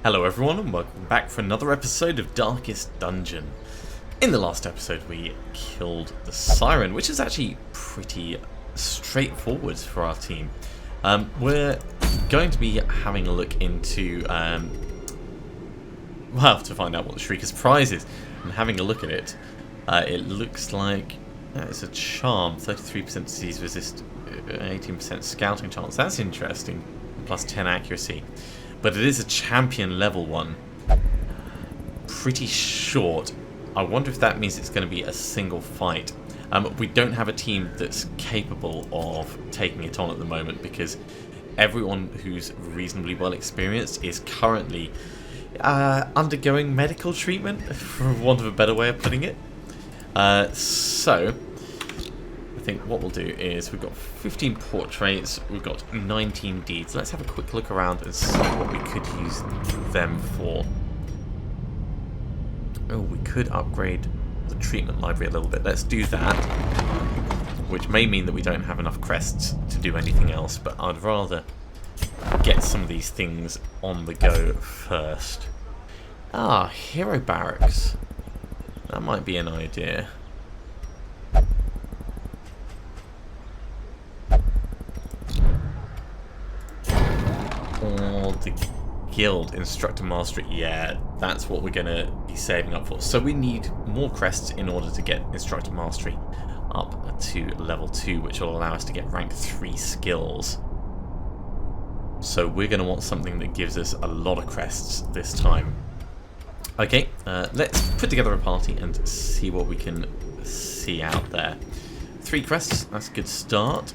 Hello everyone and welcome back for another episode of Darkest Dungeon. In the last episode we killed the Siren, which is actually pretty straightforward for our team. We're going to be having a look into, to find out what the Shrieker's prize is. And having a look at it, it looks like it's a charm, 33% disease resist, 18% scouting chance. That's interesting, plus 10 accuracy. But it is a champion level one. Pretty short. I wonder if that means it's going to be a single fight. We don't have a team that's capable of taking it on at the moment because everyone who's reasonably well experienced is currently undergoing medical treatment, for want of a better way of putting it. So I think what we'll do is we've got 15 portraits, we've got 19 deeds. Let's have a quick look around and see what we could use them for. Oh, we could upgrade the treatment library a little bit. Let's do that, which may mean that we don't have enough crests to do anything else, but I'd rather get some of these things on the go first. Ah, hero barracks. That might be an idea. Or the guild instructor mastery. Yeah, that's what we're going to be saving up for. So we need more crests in order to get instructor mastery up to level 2, which will allow us to get rank 3 skills. So we're going to want something that gives us a lot of crests this time. Okay, let's put together a party and see what we can see out there. 3 crests, that's a good start.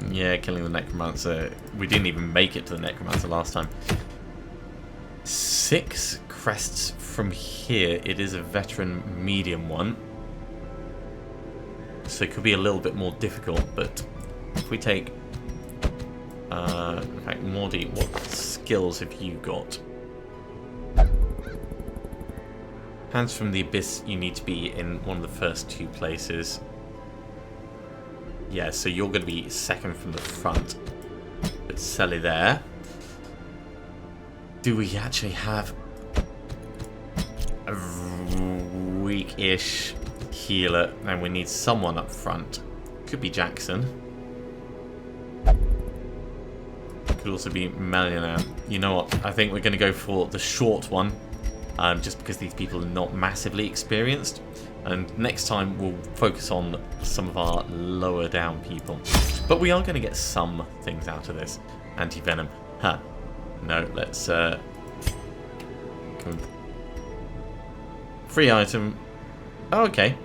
Yeah, killing the Necromancer. We didn't even make it to the Necromancer last time. 6 crests from here. It is a veteran medium one. So it could be a little bit more difficult, but if we take... in fact, Mordy, what skills have you got? Hands from the Abyss, you need to be in one of the first 2 places. Yeah, so you're going to be second from the front. But Sally there. Do we actually have a weak-ish healer? And we need someone up front. Could be Jackson. Could also be Meliana. You know what? I think we're going to go for the short one. Just because these people are not massively experienced. And next time we'll focus on some of our lower down people. But we are going to get some things out of this. Anti-venom. Huh. No, let's... Free item. Oh, okay.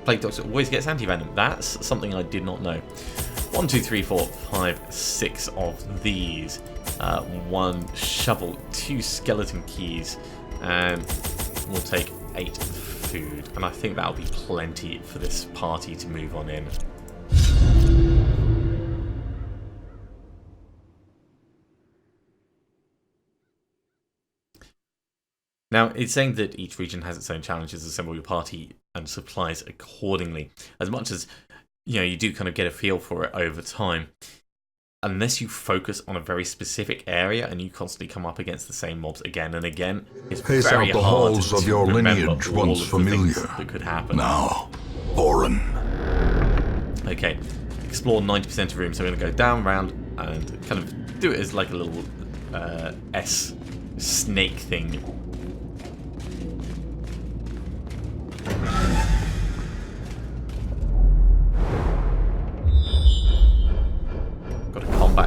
Plague Doctor always gets anti-venom. That's something I did not know. 1, 2, 3, 4, 5, 6 of these. 1 shovel, 2 skeleton keys, and we'll take 8 food, and I think that'll be plenty for this party to move on in. Now, it's saying that each region has its own challenges. Assemble your party and supplies accordingly. As much as, you know, you do kind of get a feel for it over time. Unless you focus on a very specific area and you constantly come up against the same mobs again and again, it's Pace very out the hard halls to of your remember lineage all once of the familiar. things that could happen. Now, foreign. Okay, explore 90% of rooms. So we're going to go down, round, and kind of do it as like a little S snake thing.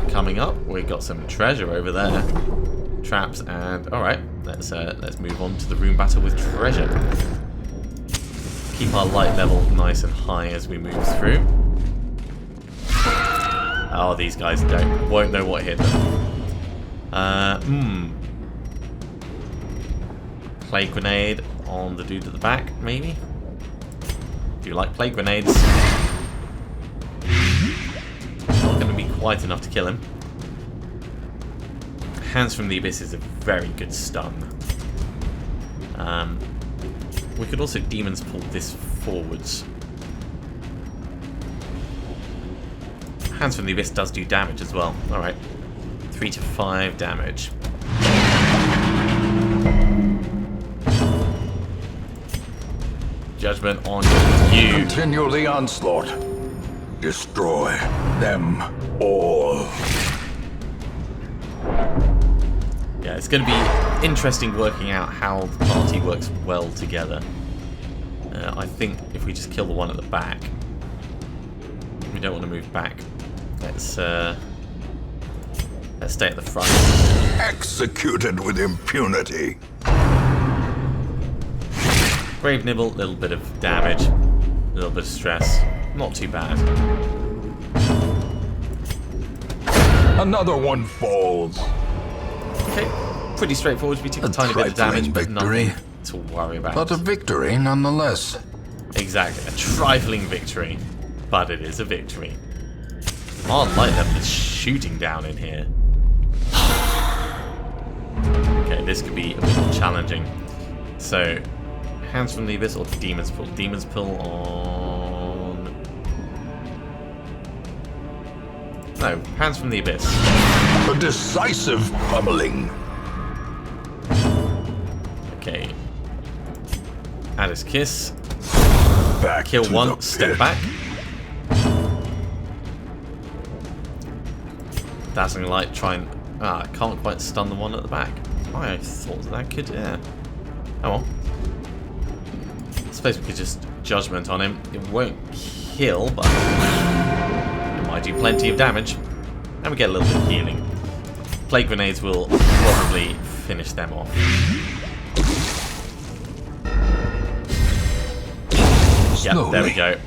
Coming up, we've got some treasure over there, traps, and all right, let's move on to the room battle with treasure. Keep our light level nice and high as we move through. Oh, these guys won't know what hit them. Plague grenade on the dude at the back, maybe. Do you like plague grenades? Quite enough to kill him. Hands from the Abyss is a very good stun. We could also Demon's pull this forwards. Hands from the Abyss does do damage as well. Alright. 3 to 5 damage. Judgment on you. Continue the onslaught. Destroy them all. Yeah, it's going to be interesting working out how the party works well together. I think if we just kill the one at the back, we don't want to move back. Let's stay at the front. Executed with impunity. Brave Nibble, a little bit of damage, a little bit of stress. Not too bad. Another one falls. Okay, pretty straightforward. We took a tiny bit of damage, but nothing to worry about. But a victory nonetheless. Exactly, a trifling victory, but it is a victory. Oh, light level is shooting down in here. Okay, this could be a bit more challenging. So, Hands from the Abyss or Demon's Pull? Demon's Pull on... No, Hands from the Abyss. A decisive pummeling. Okay. Addis Kiss. Back Kill to one, the step pit. back. Dazzling Light, try and... Ah, I can't quite stun the one at the back. I thought that could, yeah. Oh well. I suppose we could just Judgment on him. It won't kill, but it might do plenty of damage. And we get a little bit of healing. Plague Grenades will probably finish them off. Yep, there we go.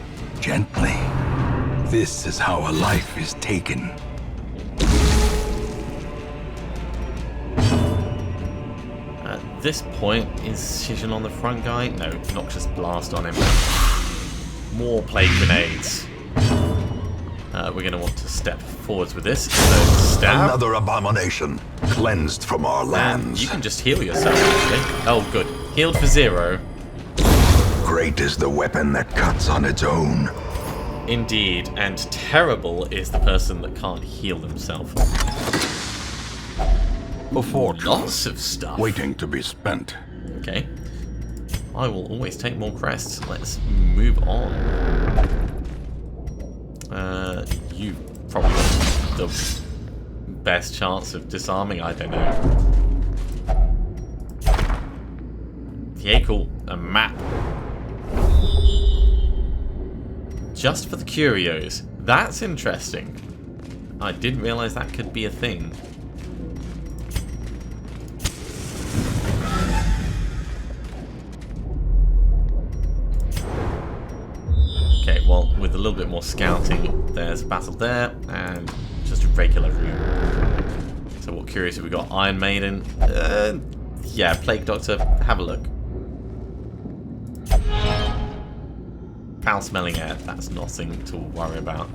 Gently. This is how a life is taken. At this point, Incision on the front guy? No, Noxious Blast on him. More Plague Grenades. We're going to want to step forwards with this. So, stab. Another abomination cleansed from our lands. You can just heal yourself, actually. Oh, good. Healed for 0. Great is the weapon that cuts on its own. Indeed, and terrible is the person that can't heal themselves. Before Lots of stuff. waiting to be spent. Okay. I will always take more crests. Let's move on. You probably got the best chance of disarming, I don't know. Yeah, cool. A map. Just for the curios. That's interesting. I didn't realise that could be a thing. Okay, well, with a little bit more scouting, there's a battle there, and just a regular room. So what curios have we got? Iron Maiden. Yeah, Plague Doctor, have a look. Foul-smelling air, that's nothing to worry about.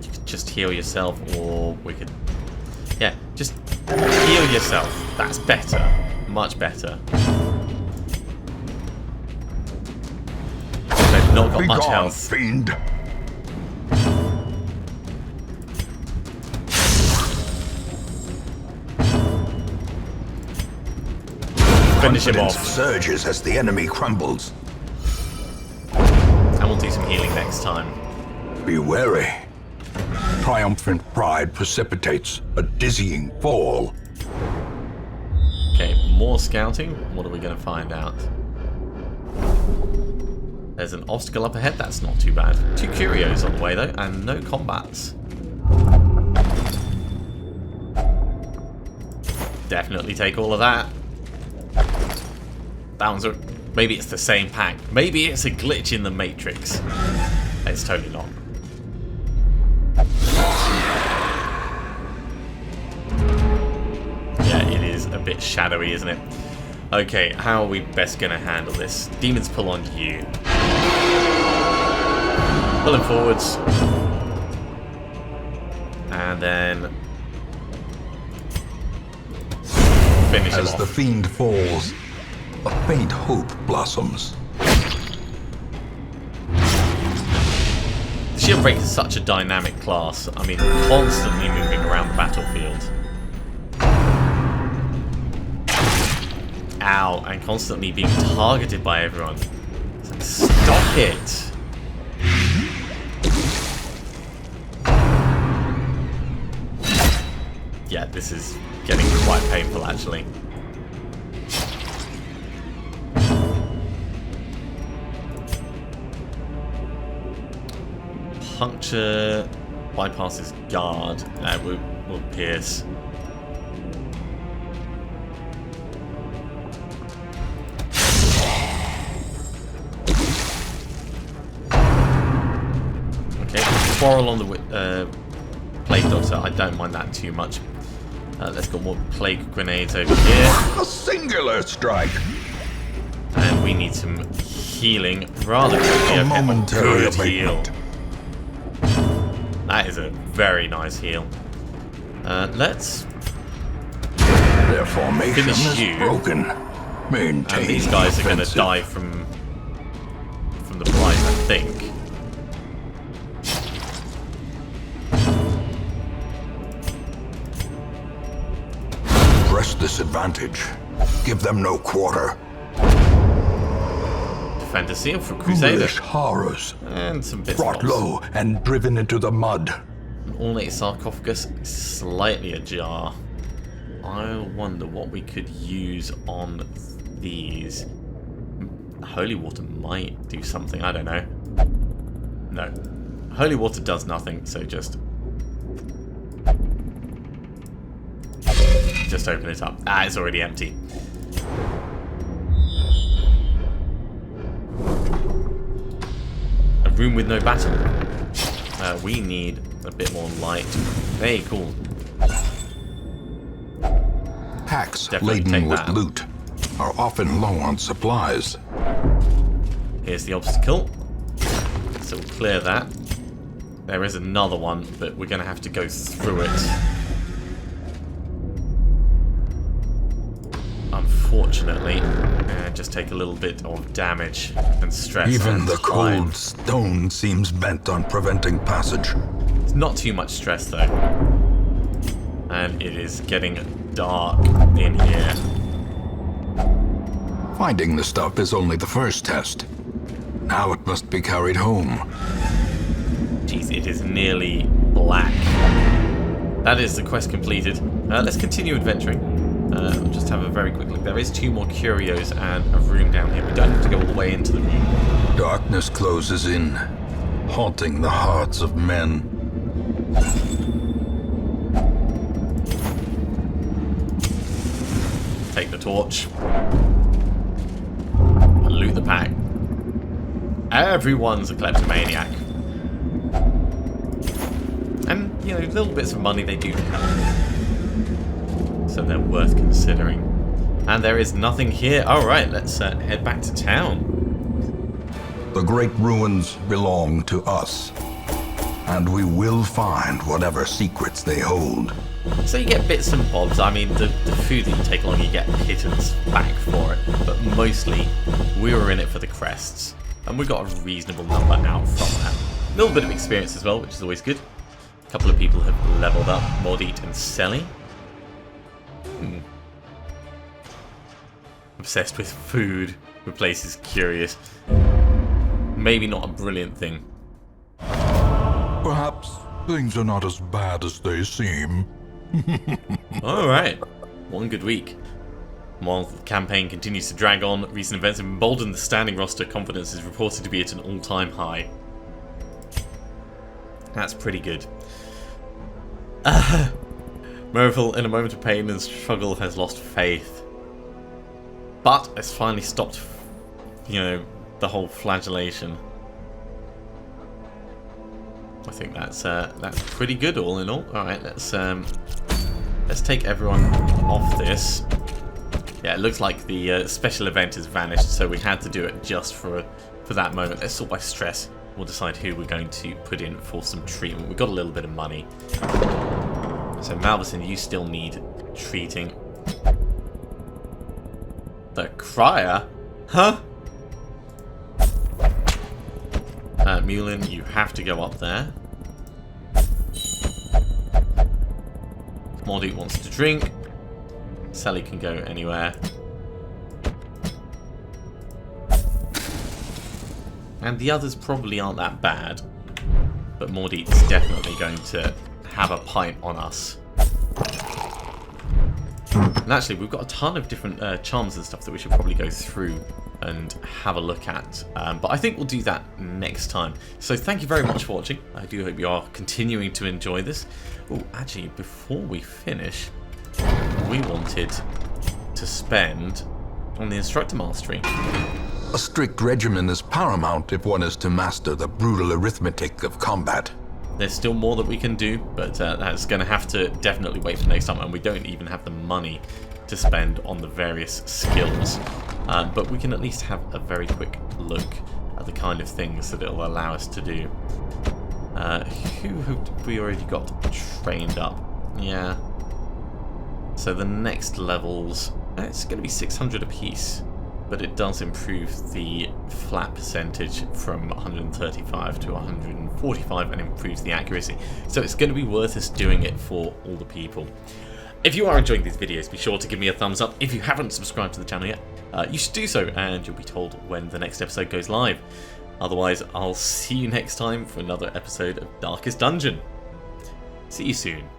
You could just heal yourself, or we could... Yeah, just heal yourself. That's better. Much better. They've not got much health. Fiend. Finish him Confidence off. surges as the enemy crumbles. And we'll do some healing next time. Be wary. Triumphant pride precipitates a dizzying fall. Okay, more scouting. What are we going to find out? There's an obstacle up ahead. That's not too bad. 2 curios on the way, though, and no combats. Definitely take all of that. That one's a... Maybe it's the same pack. Maybe it's a glitch in the Matrix. It's totally not. Yeah, it is a bit shadowy, isn't it? Okay, how are we best going to handle this? Demons pull on you. Pull him forwards. And then... finish him As off. the fiend falls, a faint hope blossoms. The Shield Breaker is such a dynamic class. I mean, constantly moving around the battlefield. Ow, and constantly being targeted by everyone. It's like, stop it! Yeah, this is getting quite painful actually. Puncture bypasses guard. That will pierce. Okay, quarrel on the Plague Doctor. I don't mind that too much. Let's get more plague grenades over here. A singular strike. And we need some healing rather quickly. A momentary Good heal. abatement. That is a very nice heal. Let's Their formation finish is you. broken. Maintain And these guys are going to offensive. die from the blight, I think. Press this advantage. Give them no quarter. Defender seal for Crusader. Foolish horrors. And some bits Brought and bobs. low and driven into the mud. An ornate sarcophagus, slightly ajar. I wonder what we could use on these. Holy water might do something, I don't know. No. Holy water does nothing, so just open it up. Ah, it's already empty. A room with no battle. We need a bit more light. Very cool. Packs Definitely laden take with that. loot are often low on supplies. Here's the obstacle. So we'll clear that. There is another one, but we're going to have to go through it. Unfortunately, and just take a little bit of damage and stress. Even and the time. cold stone seems bent on preventing passage. It's not too much stress though. And it is getting dark in here. Finding the stuff is only the first test. Now it must be carried home. Jeez, it is nearly black. That is the quest completed. Let's continue adventuring. Just have a very quick look. There is 2 more curios and a room down here. We don't have to go all the way into the room. Darkness closes in, haunting the hearts of men. Take the torch. And loot the pack. Everyone's a kleptomaniac. And, you know, little bits of money they do help. So they're worth considering. And there is nothing here. Alright, let's head back to town. The great ruins belong to us, and we will find whatever secrets they hold. So you get bits and bobs. I mean, the food that you take along, you get pittance back for it. But mostly, we were in it for the crests. And we got a reasonable number out from that. A little bit of experience as well, which is always good. A couple of people have leveled up. Modit and Selly. Obsessed with food. The place is curious. Maybe not a brilliant thing. Perhaps things are not as bad as they seem. Alright. One good week. While the campaign continues to drag on, recent events have emboldened the standing roster. Confidence is reported to be at an all-time high. That's pretty good. Merville, in a moment of pain and struggle, has lost faith. But has finally stopped, you know, the whole flagellation. I think that's pretty good all in all. Alright, let's take everyone off this. Yeah, it looks like the special event has vanished, so we had to do it just for that moment. Let's sort by stress. We'll decide who we're going to put in for some treatment. We've got a little bit of money. So Malvison, you still need treating. The crier? Huh? Mulin, you have to go up there. Mordy wants to drink. Sally can go anywhere. And the others probably aren't that bad. But Mordy is definitely going to have a pint on us. And actually, we've got a ton of different charms and stuff that we should probably go through and have a look at. But I think we'll do that next time. So thank you very much for watching. I do hope you are continuing to enjoy this. Oh, actually, before we finish, we wanted to spend on the instructor mastery. A strict regimen is paramount if one is to master the brutal arithmetic of combat. There's still more that we can do, but that's going to have to definitely wait for next time, and we don't even have the money to spend on the various skills. But we can at least have a very quick look at the kind of things that it'll allow us to do. Who have we already got trained up? Yeah. So the next levels, it's going to be 600 apiece. But it does improve the flat percentage from 135 to 145 and improves the accuracy. So it's going to be worth us doing it for all the people. If you are enjoying these videos, be sure to give me a thumbs up. If you haven't subscribed to the channel yet, you should do so, and you'll be told when the next episode goes live. Otherwise, I'll see you next time for another episode of Darkest Dungeon. See you soon.